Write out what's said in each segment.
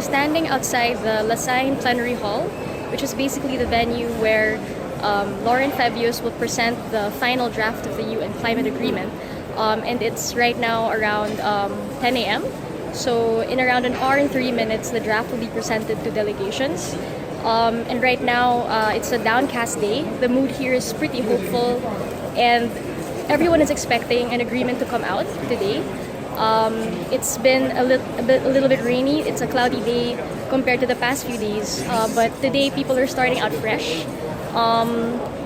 I'm standing outside the Lasagne Plenary Hall, which is basically the venue where Laurent Fabius will present the final draft of the UN climate agreement. And it's right now around 10 a.m. So in around an hour and 30 minutes, the draft will be presented to delegations. And right now, it's a downcast day. The mood here is pretty hopeful, and everyone is expecting an agreement to come out today. It's been a little bit rainy. It's a cloudy day compared to the past few days, but today people are starting out fresh.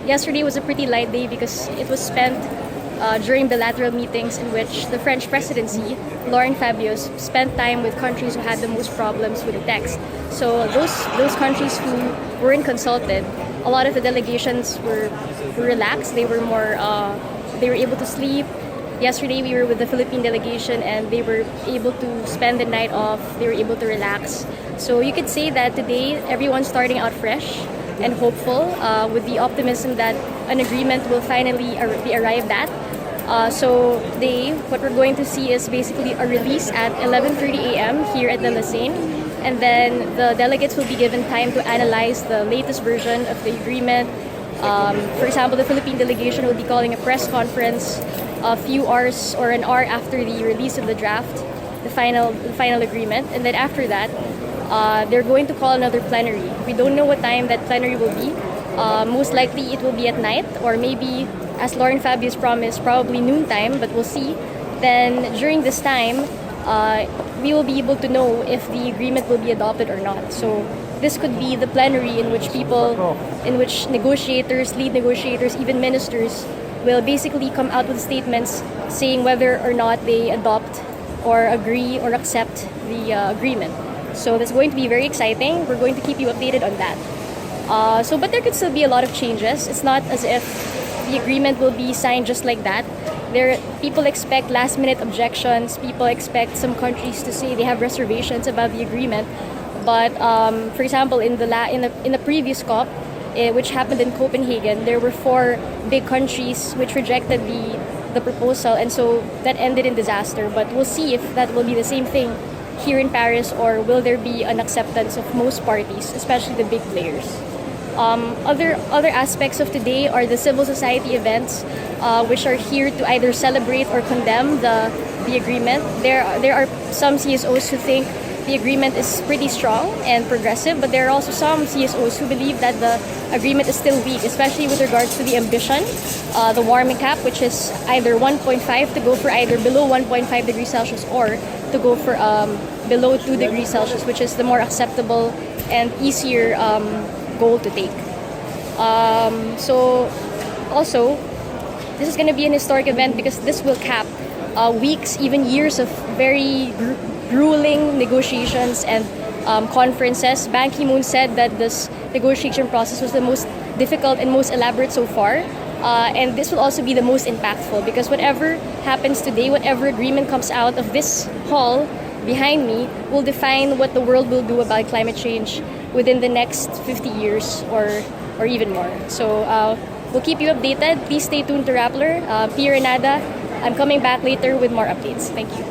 Yesterday was a pretty light day because it was spent during bilateral meetings in which the French presidency, Laurent Fabius, spent time with countries who had the most problems with the text. So those countries who weren't consulted, a lot of the delegations were relaxed. They were able to sleep. Yesterday we were with the Philippine delegation and they were able to spend the night off. They were able to relax. So you could say that today everyone's starting out fresh and hopeful with the optimism that an agreement will finally be arrived at. So what we're going to see is basically a release at 11:30 a.m. here at the Lasagne, and then the delegates will be given time to analyze the latest version of the agreement. For example, the Philippine delegation will be calling a press conference a few hours or an hour after the release of the draft, the final agreement, and then after that, they're going to call another plenary. We don't know what time that plenary will be. Most likely it will be at night, or maybe, as Laurent Fabius promised, probably noontime, but we'll see. Then during this time, we will be able to know if the agreement will be adopted or not. So this could be the plenary in which negotiators, lead negotiators, even ministers will basically come out with statements saying whether or not they adopt or agree or accept the agreement. So that's going to be very exciting. We're going to keep you updated on that. But there could still be a lot of changes. It's not as if the agreement will be signed just like that. People expect last-minute objections. People expect some countries to say they have reservations about the agreement. But for example, in the previous COP, which happened in Copenhagen, there were 4 big countries which rejected the proposal, and so that ended in disaster. But we'll see if that will be the same thing here in Paris, or will there be an acceptance of most parties, especially the big players. Other aspects of today are the civil society events, which are here to either celebrate or condemn the agreement. There are some CSOs who think the agreement is pretty strong and progressive, but there are also some CSOs who believe that the agreement is still weak, especially with regards to the ambition, the warming cap, which is either 1.5 to go for either below 1.5 degrees Celsius or to go for below 2 degrees Celsius, which is the more acceptable and easier goal to take. So also, this is going to be an historic event because this will cap weeks, even years of very grueling negotiations and conferences. Ban Ki-moon said that this negotiation process was the most difficult and most elaborate so far. And this will also be the most impactful because whatever happens today, whatever agreement comes out of this hall behind me will define what the world will do about climate change within the next 50 years or even more. So we'll keep you updated. Please stay tuned to Rappler. P. Renada. I'm coming back later with more updates. Thank you.